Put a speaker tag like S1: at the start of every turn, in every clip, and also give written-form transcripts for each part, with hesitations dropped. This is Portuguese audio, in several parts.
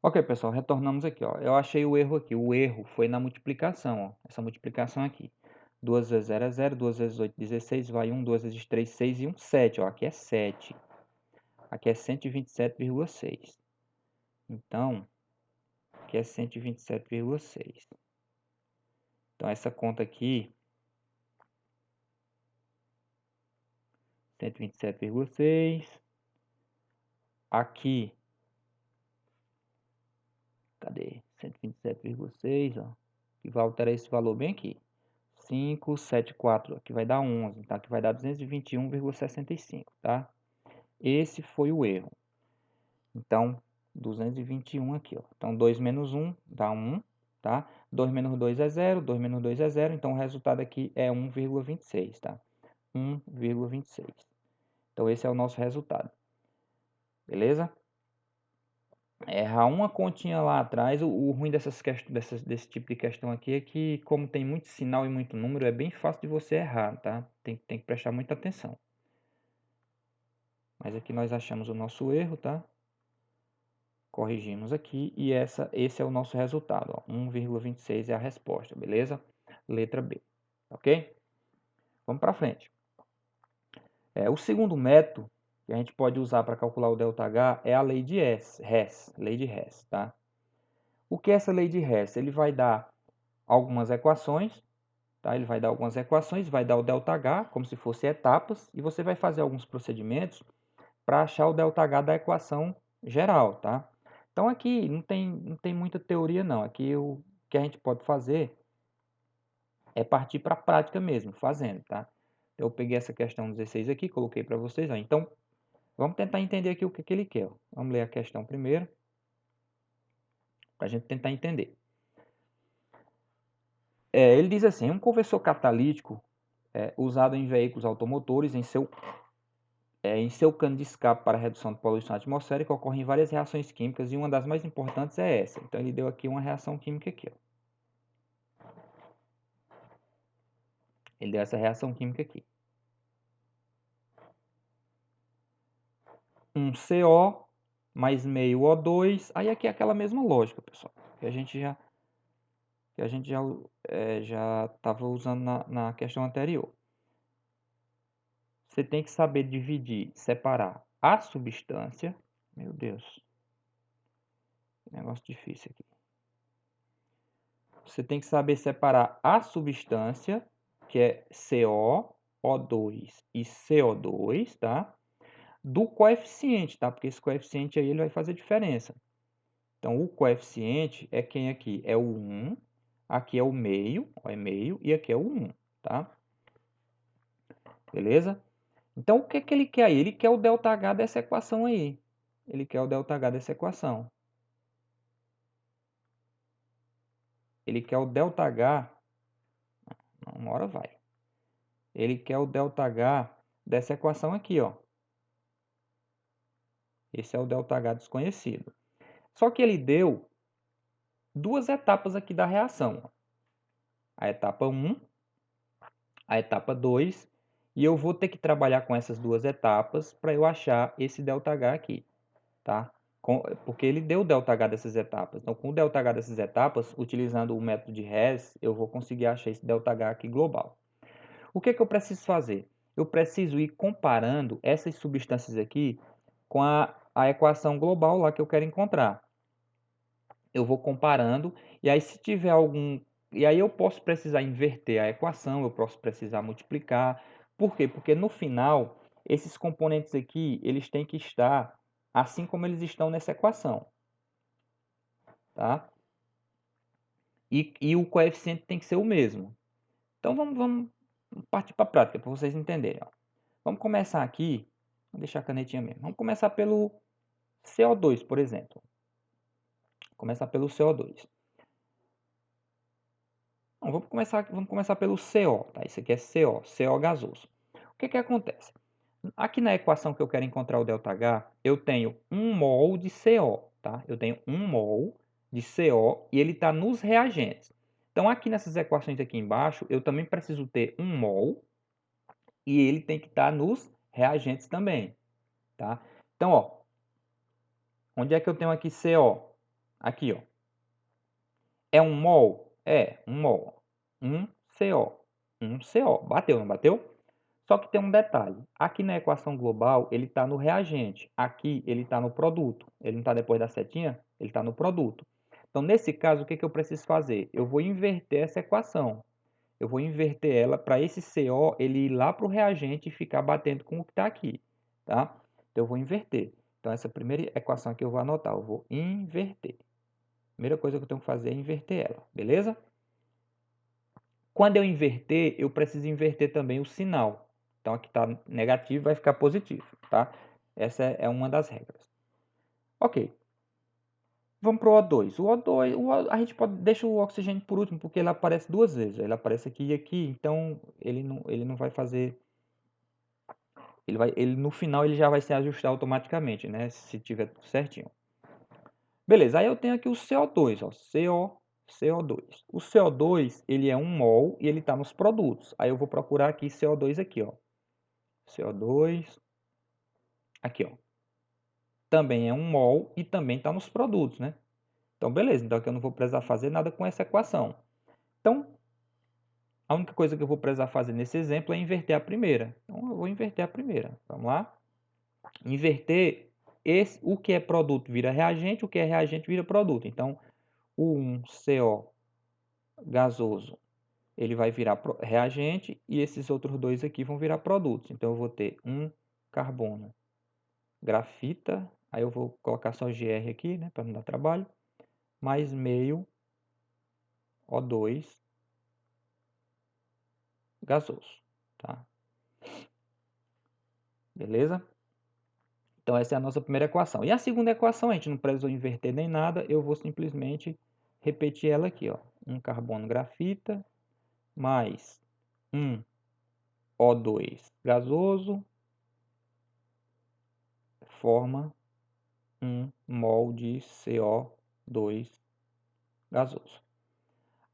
S1: Ok, pessoal, retornamos aqui, ó. Eu achei o erro aqui. O erro foi na multiplicação, ó. Essa multiplicação aqui. 2 vezes 0 é 0, 2 vezes 8, 16, vai 1, 2 vezes 3, 6 e 1, 7, ó. Aqui é 7. Aqui é 127,6. Então, aqui é 127,6. Então, essa conta aqui, 127,6. Aqui, cadê? 127,6, ó. Que vai alterar esse valor bem aqui. 5, 7, 4, aqui vai dar 11, tá? Aqui vai dar 221,65, tá? Esse foi o erro. Então, 221 aqui, ó. Então, 2 menos 1 dá 1, tá? 2 menos 2 é 0, 2 menos 2 é 0, então o resultado aqui é 1,26, tá? 1,26. Então, esse é o nosso resultado. Beleza? Errar uma continha lá atrás, o ruim desse tipo de questão aqui é que, como tem muito sinal e muito número, é bem fácil de você errar, tá? Tem que prestar muita atenção. Mas aqui nós achamos o nosso erro, tá? Corrigimos aqui e esse é o nosso resultado, 1,26 é a resposta, beleza? Letra B, ok? Vamos para frente. O segundo método que a gente pode usar para calcular o ΔH é a lei de Hess, lei de Hess, tá? O que é essa lei de Hess? Ele vai dar algumas equações, tá? Ele vai dar algumas equações, vai dar o ΔH como se fosse etapas e você vai fazer alguns procedimentos para achar o ΔH da equação geral, tá? Então aqui não tem muita teoria não, aqui o que a gente pode fazer é partir para a prática mesmo, fazendo, tá? Eu peguei essa questão 16 aqui, coloquei para vocês, ó. Então vamos tentar entender aqui o que ele quer, ó. Vamos ler a questão primeiro, para a gente tentar entender. Ele diz assim, um conversor catalítico usado em veículos automotores em seu cano de escape para redução de poluição atmosférica ocorrem várias reações químicas e uma das mais importantes é essa. Então ele deu aqui uma reação química aqui, ó. Ele deu essa reação química aqui. Um CO mais meio O2. Aí aqui é aquela mesma lógica, pessoal, que a gente já estava usando na questão anterior. Você tem que saber dividir, separar a substância. Meu Deus, que negócio difícil aqui. Você tem que saber separar a substância, que é CO, O2 e CO2, tá? Do coeficiente, tá? Porque esse coeficiente aí ele vai fazer diferença. Então, o coeficiente é quem aqui? É o 1, aqui é o meio, ó, é meio, e aqui é o 1, tá? Beleza? Então, o que que ele quer aí? Ele quer o ΔH dessa equação aí. Ele quer o ΔH dessa equação. Ele quer o ΔH... Uma hora vai. Ele quer o ΔH dessa equação aqui, ó. Esse é o ΔH desconhecido. Só que ele deu duas etapas aqui da reação, ó. A etapa 1, a etapa 2, e eu vou ter que trabalhar com essas duas etapas para eu achar esse ΔH aqui, tá? Porque ele deu o ΔH dessas etapas. Então, com o ΔH dessas etapas, utilizando o método de Hess, eu vou conseguir achar esse ΔH aqui global. O que é que eu preciso fazer? Eu preciso ir comparando essas substâncias aqui com a equação global lá que eu quero encontrar. Eu vou comparando, e aí se tiver algum... E aí eu posso precisar inverter a equação, eu posso precisar multiplicar. Por quê? Porque no final, esses componentes aqui, eles têm que estar assim como eles estão nessa equação. Tá? E o coeficiente tem que ser o mesmo. Então vamos partir para a prática, para vocês entenderem. Ó. Vamos começar aqui, vou deixar a canetinha mesmo. Vamos começar pelo CO2, por exemplo. Começar pelo CO2. Não, vamos começar pelo CO, tá? Isso aqui é CO gasoso. O que que acontece? Aqui na equação que eu quero encontrar o ΔH, eu tenho 1 mol de CO, tá? Eu tenho 1 mol de CO e ele está nos reagentes. Então, aqui nessas equações aqui embaixo, eu também preciso ter 1 mol e ele tem que estar nos reagentes também, tá? Então, ó, onde é que eu tenho aqui CO? Aqui, ó. É um mol? É, um mol. 1CO. 1CO. Bateu, não bateu? Só que tem um detalhe. Aqui na equação global, ele está no reagente. Aqui, ele está no produto. Ele não está depois da setinha? Ele está no produto. Então, nesse caso, o que eu preciso fazer? Eu vou inverter essa equação. Eu vou inverter ela para esse CO ele ir lá para o reagente e ficar batendo com o que está aqui. Tá? Então, eu vou inverter. Então, essa primeira equação aqui eu vou anotar. Eu vou inverter. Primeira coisa que eu tenho que fazer é inverter ela. Beleza? Quando eu inverter, eu preciso inverter também o sinal. Então, aqui está negativo, vai ficar positivo, tá? Essa é uma das regras. Ok. Vamos para o O2. A gente deixa o oxigênio por último, porque ele aparece duas vezes. Ele aparece aqui e aqui, então ele não vai fazer... no final ele já vai se ajustar automaticamente, né? Se tiver tudo certinho. Beleza, aí eu tenho aqui o CO2, ó. CO2. O CO2, ele é 1 mol e ele está nos produtos. Aí eu vou procurar aqui CO2 aqui, ó. CO2, aqui, ó. Também é 1 mol e também está nos produtos, né? Então, beleza. Então, aqui eu não vou precisar fazer nada com essa equação. Então, a única coisa que eu vou precisar fazer nesse exemplo é inverter a primeira. Então, eu vou inverter a primeira. Vamos lá. Inverter, o que é produto vira reagente, o que é reagente vira produto. Então, o 1CO gasoso, ele vai virar reagente e esses outros dois aqui vão virar produtos. Então, eu vou ter um carbono grafita, aí eu vou colocar só GR aqui, né, para não dar trabalho, mais meio O2 gasoso, tá? Beleza? Então, essa é a nossa primeira equação. E a segunda equação, a gente não precisou inverter nem nada, eu vou simplesmente repetir ela aqui, ó. Um carbono grafita mais um O2 gasoso forma 1 mol de CO2 gasoso.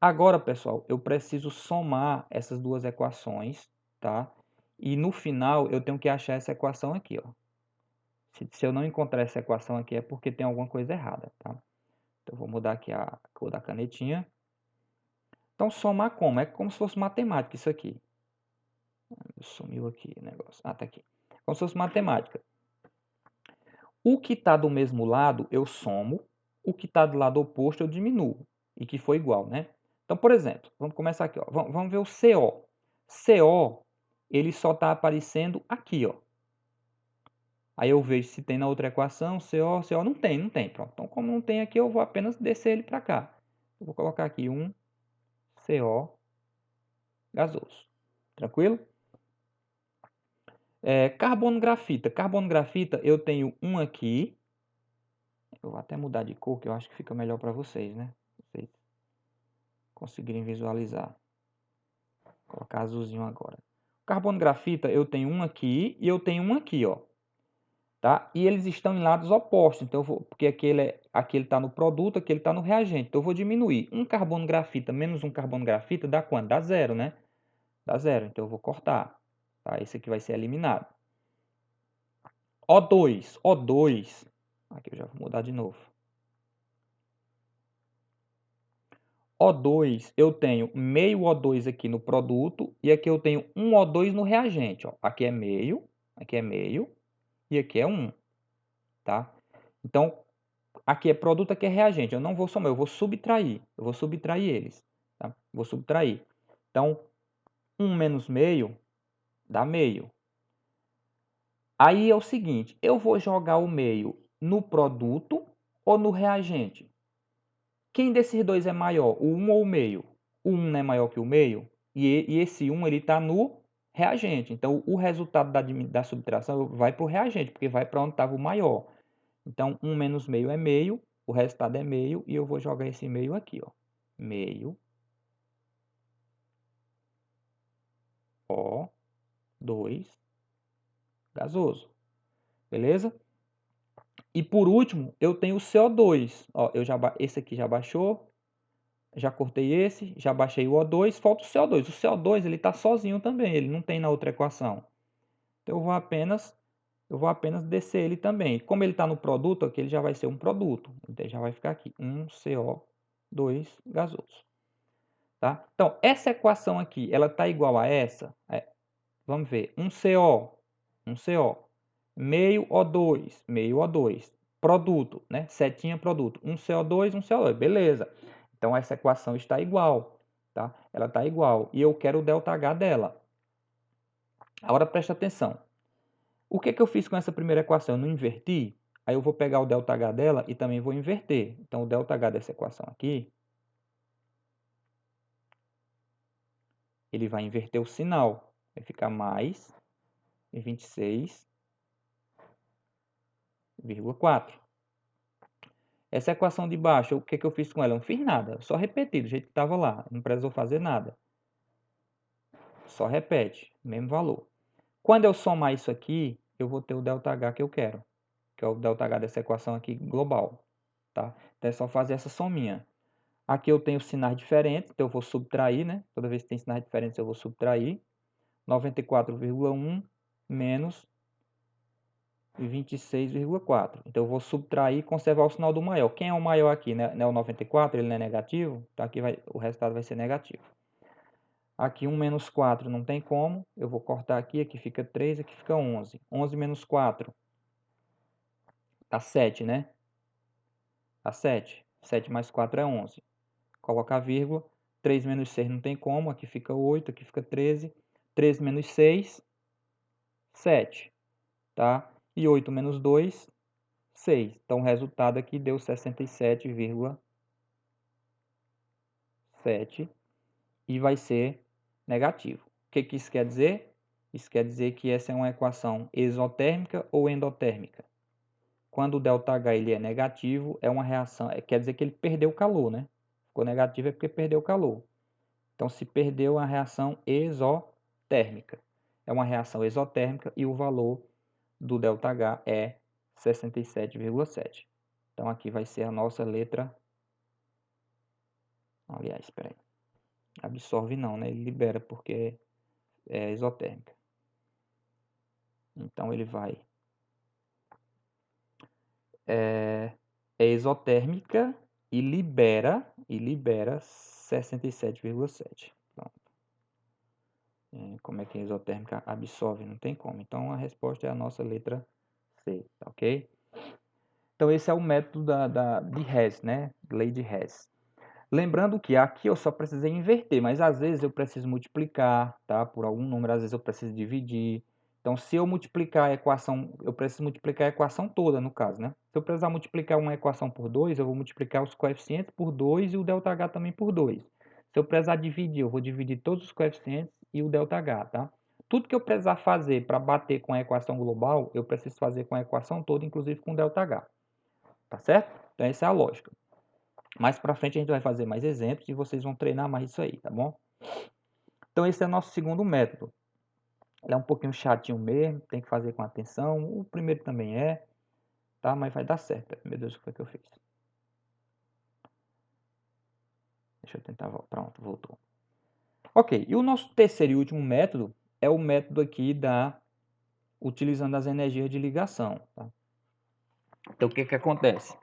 S1: Agora, pessoal, eu preciso somar essas duas equações, tá? E no final eu tenho que achar essa equação aqui, ó. Se eu não encontrar essa equação aqui é porque tem alguma coisa errada, tá? Então, eu vou mudar aqui a cor da canetinha. Então, somar como? É como se fosse matemática isso aqui. Sumiu aqui o negócio. Ah, tá aqui. Como se fosse matemática. O que está do mesmo lado, eu somo. O que está do lado oposto, eu diminuo. E que foi igual, né? Então, por exemplo, vamos começar aqui, ó. Vamos ver o CO. CO, ele só está aparecendo aqui, ó. Aí eu vejo se tem na outra equação, CO, não tem, pronto. Então, como não tem aqui, eu vou apenas descer ele para cá. Eu vou colocar aqui um CO gasoso. Tranquilo? Carbono grafita. Carbono grafita, eu tenho um aqui. Eu vou até mudar de cor, que eu acho que fica melhor para vocês, né? Vocês conseguirem visualizar. Vou colocar azulzinho agora. Carbono grafita, eu tenho um aqui e eu tenho um aqui, ó. Tá? E eles estão em lados opostos, então porque aquele está no produto, aquele está no reagente. Então eu vou diminuir. Um carbono grafita menos um carbono grafita dá quanto? Dá zero, né? Dá zero, então eu vou cortar. Tá? Esse aqui vai ser eliminado. O2. Aqui eu já vou mudar de novo. O2, eu tenho meio O2 aqui no produto e aqui eu tenho um O2 no reagente. Ó. Aqui é meio e aqui é 1. Tá? Então, aqui é produto, aqui é reagente. Eu não vou somar, eu vou subtrair. Eu vou subtrair eles. Tá? Vou subtrair. Então, 1 menos meio dá meio. Aí é o seguinte, eu vou jogar o meio no produto ou no reagente? Quem desses dois é maior, o 1 ou o meio? O 1 não é maior que o meio? E esse 1 está no reagente. Então, o resultado da subtração vai para o reagente, porque vai para onde estava o maior. Então, 1 menos meio é meio, o resultado é meio, e eu vou jogar esse meio aqui, ó. Meio O2 gasoso. Beleza? E por último, eu tenho o CO2. Ó, esse aqui já baixou. Já cortei esse, já baixei o O2, falta o CO2. O CO2 ele está sozinho também, ele não tem na outra equação. Então eu vou apenas eu vou apenas descer ele também. Como ele está no produto, aqui ele já vai ser um produto. Então, já vai ficar aqui, 1CO2 gasoso. Tá? Então, essa equação aqui, ela está igual a essa? Vamos ver. 1CO, meio O2, produto, né? Setinha produto, 1CO2, 1CO2, beleza. Então, essa equação está igual, tá? Ela está igual. E eu quero o ΔH dela. Agora, presta atenção. O que eu fiz com essa primeira equação? Eu não inverti? Aí eu vou pegar o ΔH dela e também vou inverter. Então, o ΔH dessa equação aqui, ele vai inverter o sinal. Vai ficar mais 26,4. Essa equação de baixo, o que eu fiz com ela? Eu não fiz nada, só repeti do jeito que estava lá. Não precisou fazer nada. Só repete, mesmo valor. Quando eu somar isso aqui, eu vou ter o ΔH que eu quero, que é o ΔH dessa equação aqui global. Tá? Então é só fazer essa sominha. Aqui eu tenho sinais diferentes, então eu vou subtrair, né? Toda vez que tem sinais diferentes eu vou subtrair. 94,1 menos 26,4. Então eu vou subtrair e conservar o sinal do maior. Quem é o maior aqui? Né? Não é o 94, ele não é negativo, então aqui o resultado vai ser negativo. Aqui 1 menos 4 não tem como, eu vou cortar aqui, aqui fica 3, aqui fica 11. 11 menos 4 dá 7, né? Dá 7. 7 mais 4 é 11. Coloca a vírgula. 3 menos 6 não tem como, aqui fica 8, aqui fica 13. 13 menos 6, 7. Tá? E 8 menos 2, 6. Então o resultado aqui deu 67,7 e vai ser negativo. O que isso quer dizer? Isso quer dizer que essa é uma equação exotérmica ou endotérmica. Quando o ΔH ele é negativo, é uma reação, quer dizer que ele perdeu calor, né? Ficou negativo é porque perdeu calor. Então, se perdeu, é uma reação exotérmica. É uma reação exotérmica e o valor do ΔH é 67,7. Então, aqui vai ser a nossa letra... Aliás, espera aí. Absorve não, né? Ele libera porque é exotérmica. Então, ele vai... É exotérmica e libera 67,7. Como é que a exotérmica absorve? Não tem como. Então, a resposta é a nossa letra C, tá ok? Então, esse é o método de Hess, né? Lei de Hess. Lembrando que aqui eu só precisei inverter, mas às vezes eu preciso multiplicar, tá? Por algum número, às vezes eu preciso dividir. Então, se eu multiplicar a equação, eu preciso multiplicar a equação toda, no caso, né? Se eu precisar multiplicar uma equação por 2, eu vou multiplicar os coeficientes por 2 e o ΔH também por 2. Se eu precisar dividir, eu vou dividir todos os coeficientes e o ΔH, tá? Tudo que eu precisar fazer para bater com a equação global, eu preciso fazer com a equação toda, inclusive com o ΔH. Tá certo? Então, essa é a lógica. Mais para frente a gente vai fazer mais exemplos e vocês vão treinar mais isso aí, tá bom? Então, esse é o nosso segundo método. Ele é um pouquinho chatinho mesmo, tem que fazer com atenção. O primeiro também é, tá? Mas vai dar certo. Meu Deus, o que foi que eu fiz? Deixa eu tentar voltar. Pronto, voltou. Ok, e o nosso terceiro e último método é o método aqui utilizando as energias de ligação. Tá? Então, o que acontece?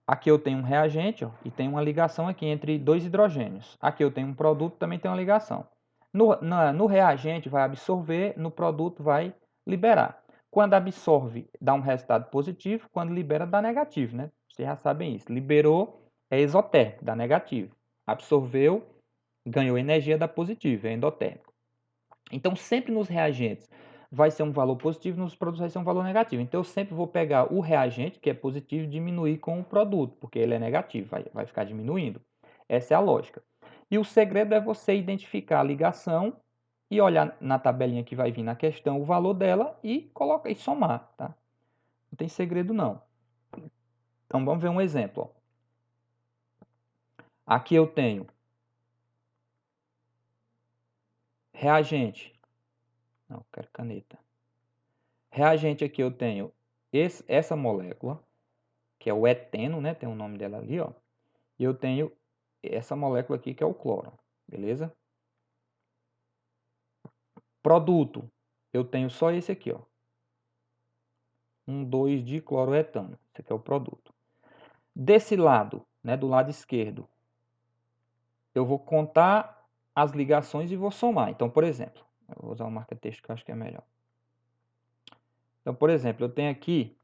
S1: Aqui eu tenho um reagente, ó, e tem uma ligação aqui entre dois hidrogênios. Aqui eu tenho um produto, também tem uma ligação. No reagente vai absorver, no produto vai liberar. Quando absorve, dá um resultado positivo, quando libera, dá negativo, né? Vocês já sabem isso. Liberou, é exotérmico, dá negativo. Absorveu, ganhou energia, dá positivo, é endotérmico. Então, sempre nos reagentes vai ser um valor positivo, nos produtos vai ser um valor negativo. Então, eu sempre vou pegar o reagente, que é positivo, e diminuir com o produto, porque ele é negativo, vai ficar diminuindo. Essa é a lógica. E o segredo é você identificar a ligação e olhar na tabelinha que vai vir na questão o valor dela e colocar e somar, tá? Não tem segredo não. Então, vamos ver um exemplo. Ó. Aqui eu tenho reagente. Não, quero caneta. Reagente aqui eu tenho essa molécula, que é o eteno, né? Tem o nome dela ali, ó. E eu tenho essa molécula aqui, que é o cloro, beleza? Produto. eu tenho só esse aqui, ó. 1,2-dicloroetano. Esse aqui é o produto. Desse lado, né, do lado esquerdo, eu vou contar as ligações e vou somar. Então, por exemplo, eu vou usar o marca-texto que eu acho que é melhor. Então, por exemplo, eu tenho aqui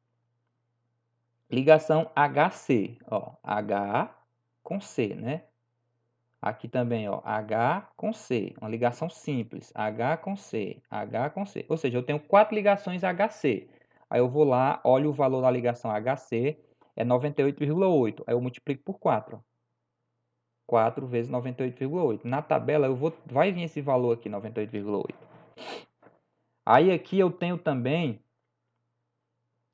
S1: ligação HC, ó, H com C, né? Aqui também, ó, H com C, uma ligação simples, H com C, H com C. Ou seja, eu tenho 4 ligações HC. Aí eu vou lá, olho o valor da ligação HC, é 98,8. Aí eu multiplico por 4. 4 vezes 98,8. Na tabela vai vir esse valor aqui, 98,8. Aí aqui eu tenho também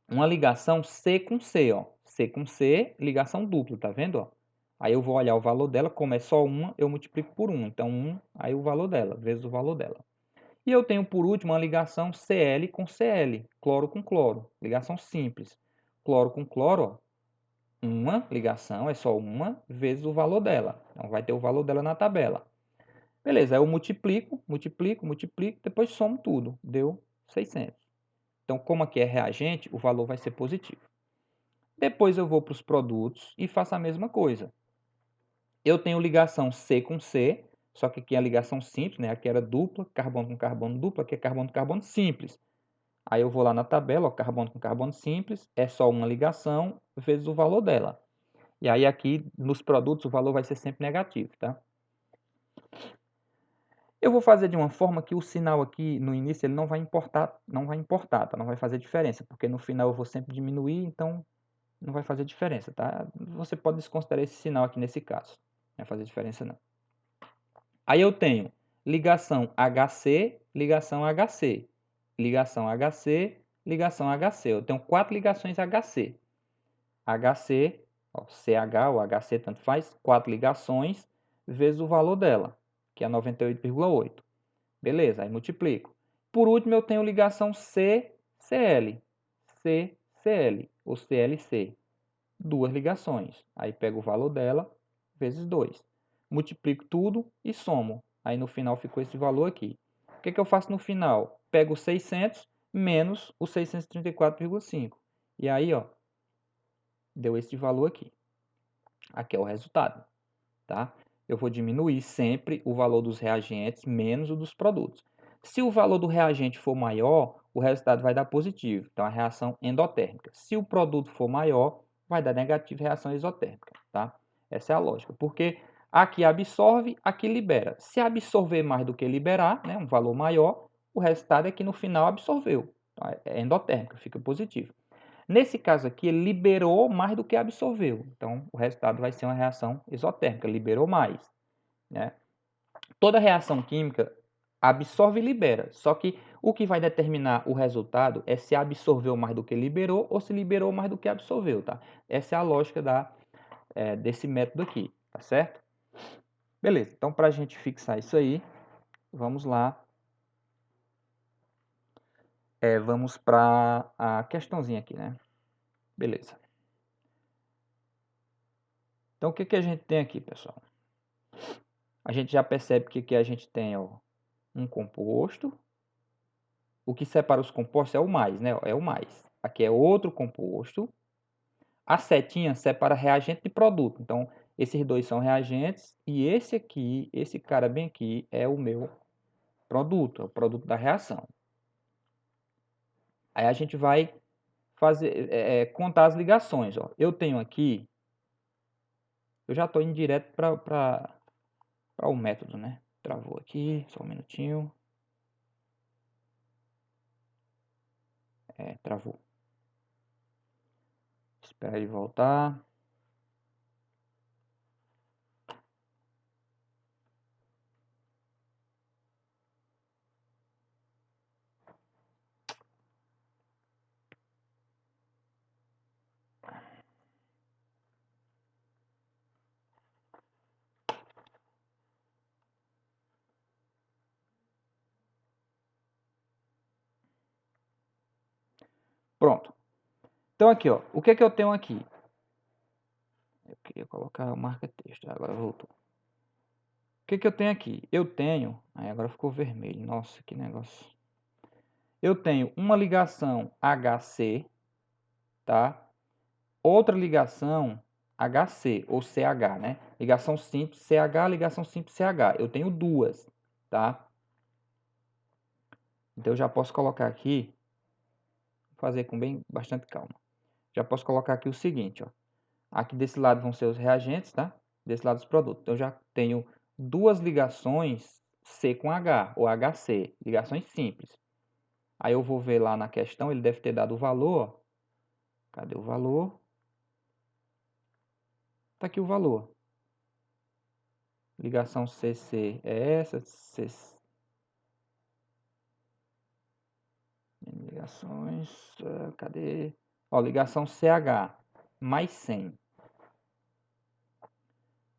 S1: uma ligação C com C, ó. C com C, ligação dupla, tá vendo, ó? Aí eu vou olhar o valor dela, como é só uma, eu multiplico por 1. Então 1, aí o valor dela, vezes o valor dela. E eu tenho por último uma ligação Cl com Cl, cloro com cloro, ligação simples. Cloro com cloro, ó, uma ligação, é só uma, vezes o valor dela. Então vai ter o valor dela na tabela. Beleza, aí eu multiplico, depois somo tudo, deu 600. Então, como aqui é reagente, o valor vai ser positivo. Depois eu vou para os produtos e faço a mesma coisa. Eu tenho ligação C com C, só que aqui é a ligação simples, né? Aqui era dupla, carbono com carbono dupla, aqui é carbono com carbono simples. Aí eu vou lá na tabela, ó, carbono com carbono simples, é só uma ligação vezes o valor dela. E aí aqui nos produtos o valor vai ser sempre negativo, tá? Eu vou fazer de uma forma que o sinal aqui no início ele não vai importar, tá? Não vai fazer diferença, porque no final eu vou sempre diminuir, então não vai fazer diferença, tá? Você pode desconsiderar esse sinal aqui nesse caso. Não vai fazer diferença não. Aí eu tenho ligação HC, ligação HC, ligação HC, ligação HC. Eu tenho 4 ligações HC. HC, ó, CH ou HC, tanto faz, 4 ligações vezes o valor dela, que é 98,8. Beleza, aí multiplico. Por último, eu tenho ligação CCl, CCl ou CLC. 2 ligações. Aí pego o valor dela vezes 2. Multiplico tudo e somo. Aí no final ficou esse valor aqui. O que eu faço no final? Pego o 600 menos o 634,5. E aí, ó, deu esse valor aqui. Aqui é o resultado, tá? Eu vou diminuir sempre o valor dos reagentes menos o dos produtos. Se o valor do reagente for maior, o resultado vai dar positivo, então a reação endotérmica. Se o produto for maior, vai dar negativo, reação exotérmica, tá? Essa é a lógica, porque aqui absorve, aqui libera. Se absorver mais do que liberar, né, um valor maior, o resultado é que no final absorveu, tá? É endotérmica, fica positivo. Nesse caso aqui, ele liberou mais do que absorveu. Então, o resultado vai ser uma reação exotérmica, liberou mais, né? Toda reação química absorve e libera. Só que o que vai determinar o resultado é se absorveu mais do que liberou ou se liberou mais do que absorveu, tá? Essa é a lógica desse método aqui, tá certo? Beleza, então para a gente fixar isso aí, vamos lá. Vamos para a questãozinha aqui, né? Beleza. Então, o que a gente tem aqui, pessoal? A gente já percebe que aqui a gente tem, ó, um composto. O que separa os compostos é o mais, né? É o mais. Aqui é outro composto. A setinha separa reagente de produto. Então, esses dois são reagentes e esse aqui, esse cara bem aqui, é o meu produto, é o produto da reação. Aí a gente vai fazer, contar as ligações. Ó. Eu tenho aqui, eu já estou indo direto para o método, né? Travou aqui, só um minutinho. Travou. Espera ele voltar. Pronto. Então aqui, ó, o que é que eu tenho aqui? Eu queria colocar o marca-texto, agora voltou. O que é que eu tenho aqui? Eu tenho, aí agora ficou vermelho, nossa, que negócio. eu tenho uma ligação HC, tá? Outra ligação HC ou CH, né? Ligação simples CH, ligação simples CH. Eu tenho duas, tá? Então eu já posso colocar aqui, vou fazer com bastante calma. Já posso colocar aqui o seguinte, ó. Aqui desse lado vão ser os reagentes, tá? Desse lado os produtos. Então eu já tenho duas ligações C com H, ou HC, ligações simples. Aí eu vou ver lá na questão, ele deve ter dado o valor, ó. Cadê o valor? Tá aqui o valor. Ligação CC é essa, ligações, cadê? Ó, ligação CH mais 100.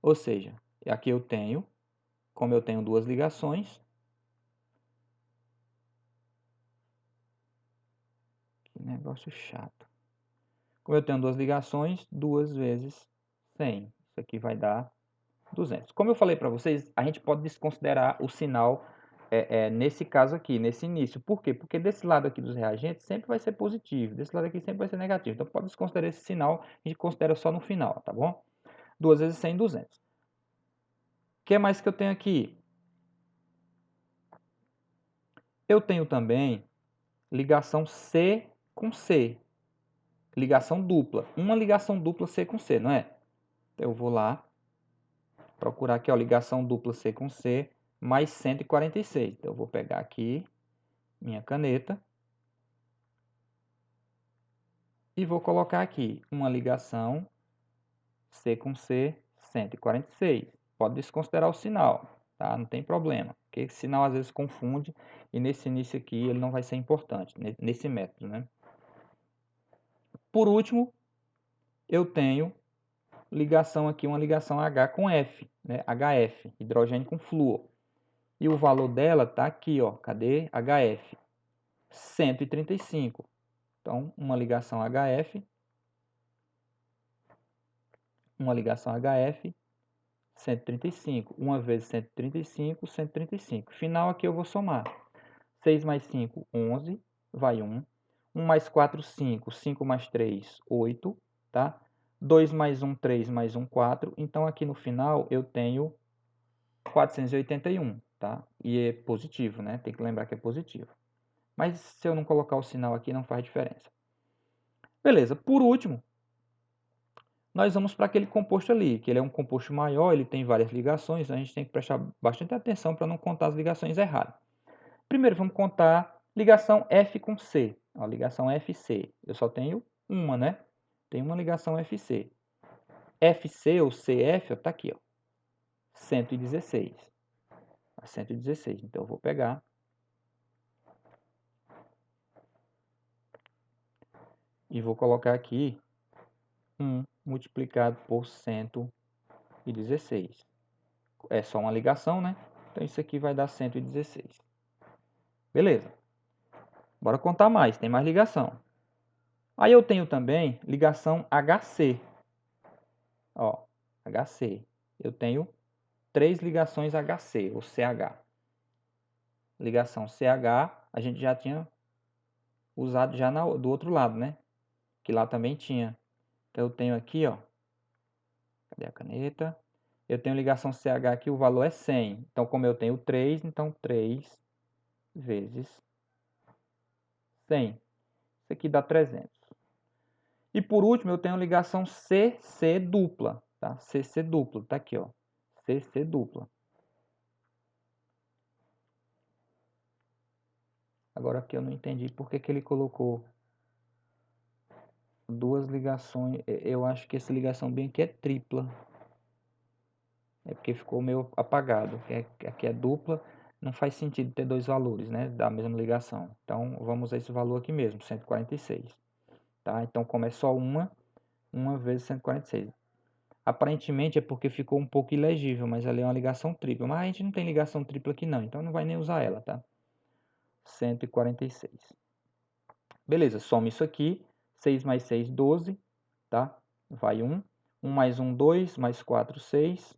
S1: Ou seja, aqui eu tenho, como eu tenho duas ligações, que negócio chato. Como eu tenho duas ligações, 2 vezes 100. Isso aqui vai dar 200. Como eu falei para vocês, a gente pode desconsiderar o sinal nesse caso aqui, nesse início. Por quê? Porque desse lado aqui dos reagentes sempre vai ser positivo, desse lado aqui sempre vai ser negativo. Então pode desconsiderar esse sinal, a gente considera só no final, tá bom? 2 vezes 100, 200. O que mais que eu tenho aqui? Eu tenho também ligação C com C. Ligação dupla. Uma ligação dupla C com C, não é? Eu vou lá procurar aqui, ó, ligação dupla C com C mais 146. Então eu vou pegar aqui minha caneta e vou colocar aqui uma ligação C com C 146. Pode desconsiderar o sinal, tá? Não tem problema, porque esse sinal às vezes confunde e nesse início aqui ele não vai ser importante, nesse método, né? Por último, eu tenho ligação aqui, uma ligação H com F, né? HF, hidrogênio com flúor. E o valor dela tá aqui, ó. Cadê? HF. 135. Então, uma ligação HF, 135. 1 vezes 135, 135. Final aqui eu vou somar. 6 mais 5, 11, vai 1. 1 mais 4, 5. 5 mais 3, 8, tá? 2 mais 1, 3, mais 1, 4. Então, aqui no final eu tenho 481, tá? E é positivo, né? Tem que lembrar que é positivo. Mas se eu não colocar o sinal aqui, não faz diferença. Beleza, por último, nós vamos para aquele composto ali, que ele é um composto maior, ele tem várias ligações, a gente tem que prestar bastante atenção para não contar as ligações erradas. Primeiro, vamos contar ligação F com C. A ligação FC, eu só tenho uma, né? Tem uma ligação FC. FC ou CF, está aqui, ó, 116. 116, então eu vou pegar e vou colocar aqui 1 multiplicado por 116. É só uma ligação, né? Então isso aqui vai dar 116. Beleza. Bora contar mais, tem mais ligação. Aí eu tenho também ligação HC. Ó, HC. Eu tenho 3 ligações HC, ou CH. Ligação CH, a gente já tinha usado já do outro lado, né? Que lá também tinha. Então eu tenho aqui, ó. Cadê a caneta? Eu tenho ligação CH aqui, o valor é 100. Então, como eu tenho 3, então 3 vezes 100. Isso aqui dá 300. E por último, eu tenho ligação CC dupla, tá? CC dupla, tá aqui, ó. CC dupla. Agora aqui eu não entendi por que ele colocou duas ligações. Eu acho que essa ligação bem aqui é tripla. É porque ficou meio apagado. Aqui é dupla, não faz sentido ter dois valores, né? Da mesma ligação. Então, vamos a esse valor aqui mesmo, 146. Tá? Então, como é só uma vezes 146. Aparentemente é porque ficou um pouco ilegível, mas ali é uma ligação tripla. Mas a gente não tem ligação tripla aqui não, então não vai nem usar ela, tá? 146. Beleza, soma isso aqui. 6 mais 6, 12, tá? Vai 1. 1 mais 1, 2. Mais 4, 6.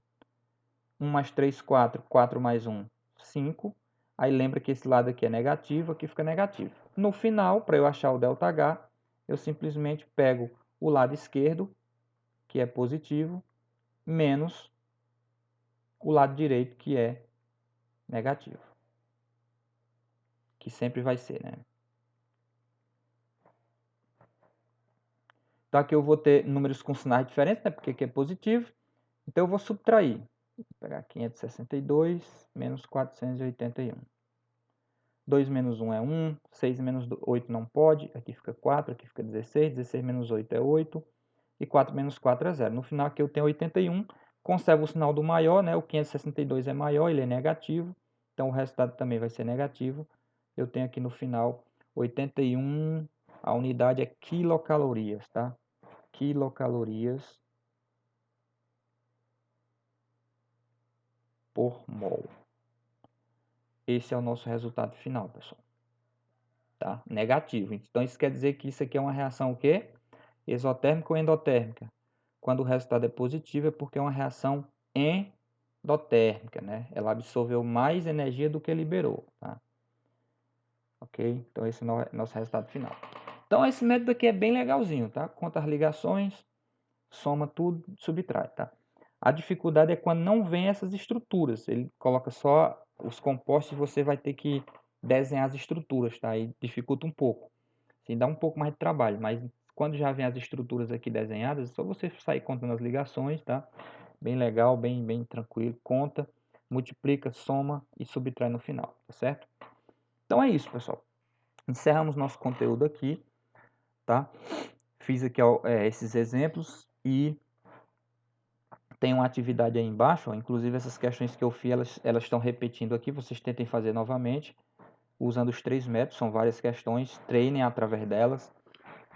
S1: 1 mais 3, 4. 4 mais 1, 5. Aí lembra que esse lado aqui é negativo, aqui fica negativo. No final, para eu achar o ΔH, eu simplesmente pego o lado esquerdo, que é positivo, menos o lado direito, que é negativo. Que sempre vai ser, né? Então aqui eu vou ter números com sinais diferentes, né? Porque aqui é positivo. Então eu vou subtrair. Vou pegar 562 menos 481. 2 menos 1 é 1, 6 menos 8 não pode, aqui fica 4, aqui fica 16, 16 menos 8 é 8, e 4 menos 4 é 0. No final aqui eu tenho 81, conservo o sinal do maior, né? O 562 é maior, ele é negativo, então o resultado também vai ser negativo. Eu tenho aqui no final 81, a unidade é quilocalorias, tá? Quilocalorias por mol. Esse é o nosso resultado final, pessoal. Tá? Negativo. Então isso quer dizer que isso aqui é uma reação o quê? Exotérmica ou endotérmica? Quando o resultado é positivo é porque é uma reação endotérmica, né? Ela absorveu mais energia do que liberou, tá? Ok? Então esse é o nosso resultado final. Então esse método aqui é bem legalzinho, tá? Conta as ligações, soma tudo, subtrai, tá? A dificuldade é quando não vem essas estruturas. Ele coloca só os compostos e você vai ter que desenhar as estruturas, tá? Aí dificulta um pouco. Assim, dá um pouco mais de trabalho, mas quando já vem as estruturas aqui desenhadas, é só você sair contando as ligações, tá? Bem legal, bem tranquilo. Conta, multiplica, soma e subtrai no final, tá certo? Então é isso, pessoal. Encerramos nosso conteúdo aqui, tá? Fiz aqui esses exemplos e tem uma atividade aí embaixo, ó, inclusive essas questões que eu fiz, elas estão repetindo aqui, vocês tentem fazer novamente, usando os 3 métodos, são várias questões, treinem através delas,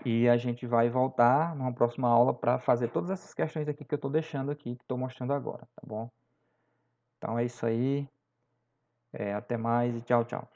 S1: e a gente vai voltar numa próxima aula para fazer todas essas questões aqui que eu estou deixando aqui, que estou mostrando agora, tá bom? Então é isso aí, até mais e tchau, tchau.